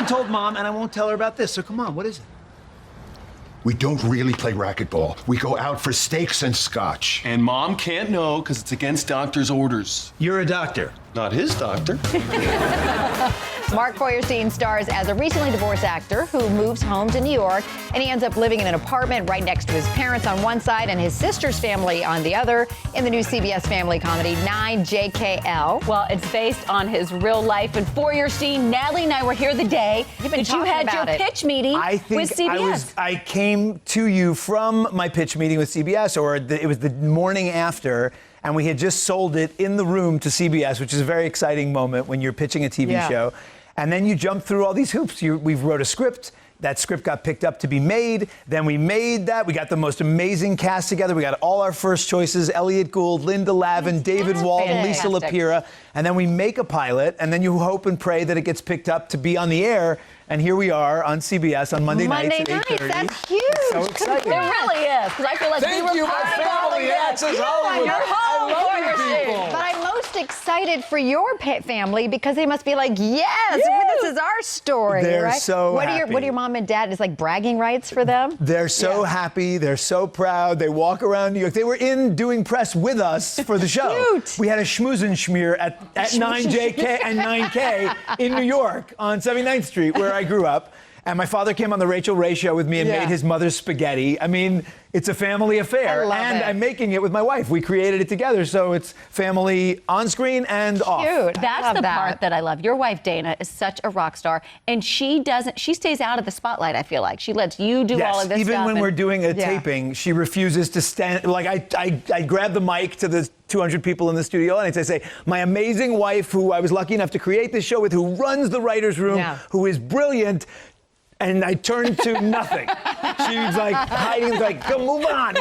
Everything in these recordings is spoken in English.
haven't told Mom, and I won't tell her about this, so come on, what is it? We don't really play racquetball. We go out for steaks and scotch. And Mom can't know because it's against doctor's orders. You're a doctor. Not his doctor. Mark Feuerstein stars as a recently divorced actor who moves home to New York, and he ends up living in an apartment right next to his parents on one side and his sister's family on the other in the new CBS family comedy 9JKL. Well, it's based on his real life. And Feuerstein, Natalie and I were here the day that you had your pitch meeting with CBS. I came to you from my pitch meeting with CBS, it was the morning after, and we had just sold it in the room to CBS, which is a very exciting moment when you're pitching a TV show. And then you jump through all these hoops. We wrote a script. That script got picked up to be made. Then we made that. We got the most amazing cast together. We got all our first choices: Elliot Gould, Linda Lavin, David Walden, Lisa Lapira. And then we make a pilot, and then you hope and pray that it gets picked up to be on the air. And here we are on CBS on Monday nights at 8:30. That's huge. So exciting. It really is, because I feel like we were my family, Access Hollywood. You're home, I love you people. But I'm most excited for your family because they must be like, yes, this is our story. They're right? so what happy. What are your mom and dad? Is like bragging rights for them? They're so happy. They're so proud. They walk around New York. They were in doing press with us for the show. Cute. We had a schmoozenschmear at 9JK and 9K in New York on 79th Street, where I grew up. And my father came on the Rachel Ray show with me and made his mother's spaghetti. I mean, it's a family affair. And I'm making it with my wife. We created it together, so it's family on screen and off. Cute. That's the part that I love. Your wife, Dana, is such a rock star, and she stays out of the spotlight, I feel like. She lets you do all of this even stuff. when we're doing a taping, she refuses to stand. Like, I grab the mic to the 200 people in the studio, and I say, my amazing wife, who I was lucky enough to create this show with, who runs the writer's room, who is brilliant, and I turned to nothing. She's like hiding, like, go, move on.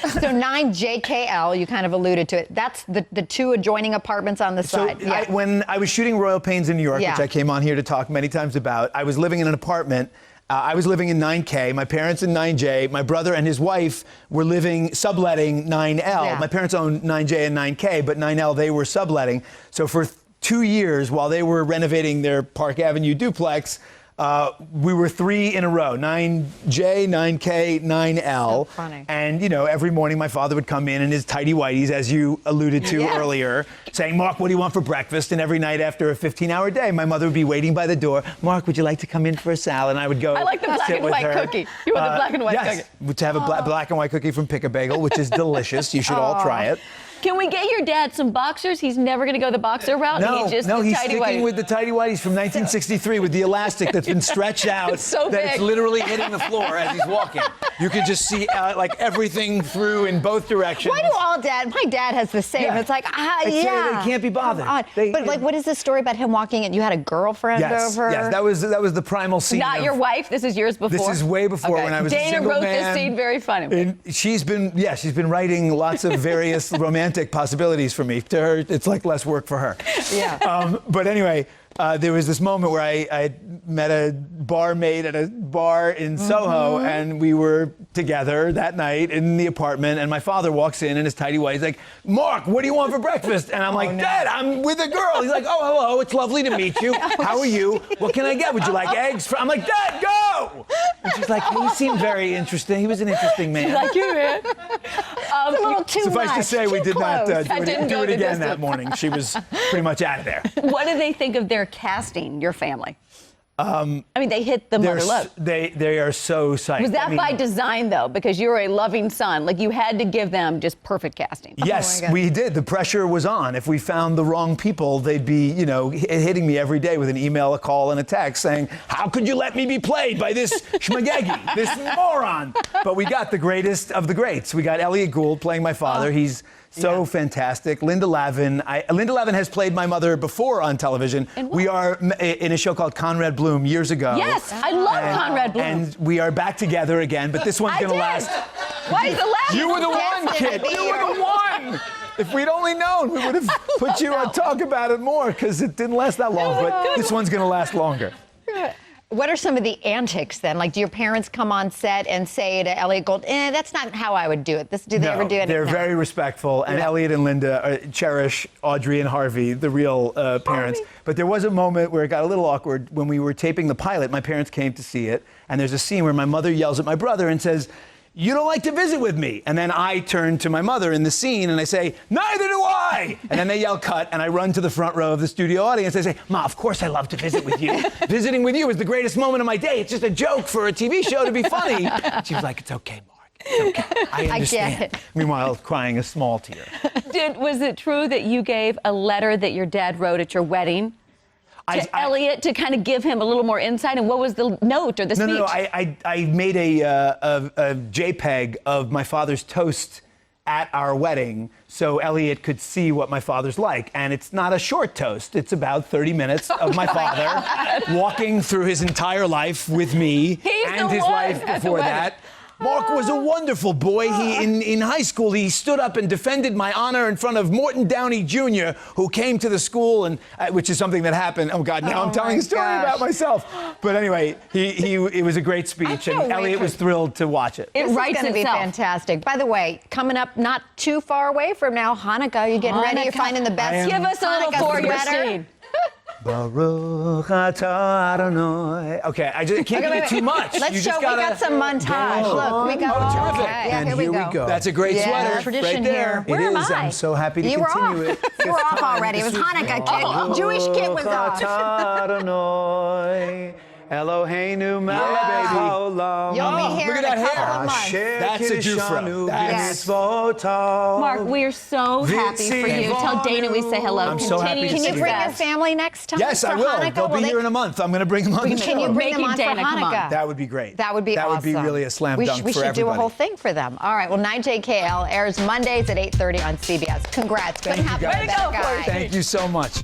So 9JKL, you kind of alluded to it. That's the two adjoining apartments on the side. When I was shooting Royal Pains in New York, which I came on here to talk many times about, I was living in an apartment. I was living in 9K, my parents in 9J, my brother and his wife were subletting 9L. My parents owned 9J and 9K, but 9L, they were subletting. So for 2 years, while they were renovating their Park Avenue duplex, we were 3 in a row, 9J, 9K, 9L. So funny. And, every morning my father would come in his tighty whities, as you alluded to earlier, saying, Mark, what do you want for breakfast? And every night after a 15-hour day, my mother would be waiting by the door. Mark, would you like to come in for a salad? And I would go. I like the black and white cookie. You want the black and white cookie? To have a black and white cookie from Pick a Bagel, which is delicious. You should all try it. Can we get your dad some boxers? He's never going to go the boxer route. No, he's sticking with the tighty whities from 1963 with the elastic that's been stretched out. It's so big. It's literally hitting the floor as he's walking. You can just see like everything through in both directions. Why do my dad has the same. It's like, They can't be bothered. But like, what is the story about him walking in? You had a girlfriend over? Yes, that was the primal scene. Not your wife. This is yours before. This is way before when I was a single man. Dana wrote this scene very funny. And she's been writing lots of various romantic possibilities for me. To her, it's like less work for her. But anyway, there was this moment where I met a barmaid at a bar in Soho, and we were together that night in the apartment, and my father walks in his tidy whities. He's like, Mark, what do you want for breakfast? And I'm like, Dad, I'm with a girl. He's like, oh, hello, it's lovely to meet you. How are you? What can I get? Would you like eggs? I'm like, Dad, go! And she's like, he seemed very interesting. He was an interesting man. She's like, you man. It's a little too much. Suffice to say, we did not do it again that morning. She was pretty much out of there. What do they think of their casting, your family? I mean, they hit the mother load. They are so psyched. Was that by design, though? Because you're a loving son. Like, you had to give them just perfect casting. Yes, we did. The pressure was on. If we found the wrong people, they'd be, hitting me every day with an email, a call, and a text saying, how could you let me be played by this schmagegi, this moron? But we got the greatest of the greats. We got Elliot Gould playing my father. He's so fantastic. Linda Lavin. Linda Lavin has played my mother before on television. We are in a show called Conrad Bloom years ago. Yes, I love Conrad Bloom. And we are back together again, but this one's going to last. Why is it last? You were the one, kid. You were the one. If we'd only known, we would have put you on talk about it more, because it didn't last that long. But this one's going to last longer. What are some of the antics then? Like, do your parents come on set and say to Elliot Gould, that's not how I would do it? Do they ever do it? They're very respectful, and Elliot and Linda cherish Audrey and Harvey, the real parents. But there was a moment where it got a little awkward when we were taping the pilot. My parents came to see it, and there's a scene where my mother yells at my brother and says, "You don't like to visit with me." And then I turn to my mother in the scene and I say, "Neither do I." And then they yell cut, and I run to the front row of the studio audience. I say, "Ma, of course I love to visit with you. Visiting with you is the greatest moment of my day. It's just a joke for a TV show to be funny." She was like, "It's okay, Mark. It's okay. I understand." I get it. Meanwhile, crying a small tear. Was it true that you gave a letter that your dad wrote at your wedding to Elliot to kind of give him a little more insight? And what was the note or the speech? No. I made a JPEG of my father's toast at our wedding so Elliot could see what my father's like. And it's not a short toast. It's about 30 minutes of my father walking through his entire life with me and his wife before that. Mark was a wonderful boy. In high school, he stood up and defended my honor in front of Morton Downey Jr., who came to the school, and which is something that happened. Oh, God, now I'm telling a story about myself. But anyway, it was a great speech, and Elliot was thrilled to watch it. This is going to be fantastic. By the way, coming up not too far away from now, Hanukkah. You getting ready? You're finding the best. Give us a little for your scene. Baruch atah Adonai. Okay, I just can't give you too much. Let's show. We got some montage. Look, we got. Terrific. Okay. Yeah, And here we go. That's a great sweater. Tradition right there. here. It Where is. am I? I'm so happy to You were continue off. it. You were off already. It was Hanukkah, kid. Jewish kid was off. Adonai, Eloheinu melech haolam. You'll be here Look in at a that couple hair. of months. That's a Jufro. Yes. Mark, we are so happy for you. Tell Dana we say hello. I'm so happy to Can see you bring your success. family next time? Yes, for I will. Hanukkah? They'll be here in a month. I'm going to bring them on the show. Can you bring them Making on Dana for come on. Hanukkah? That would be great. That would be awesome. That would be really a slam dunk We for should do a everybody. whole thing for them. All right. Well, 9JKL airs Mondays at 8:30 on CBS. Congrats. Couldn't happen guys. with that Way to go, guy. Thank you so much.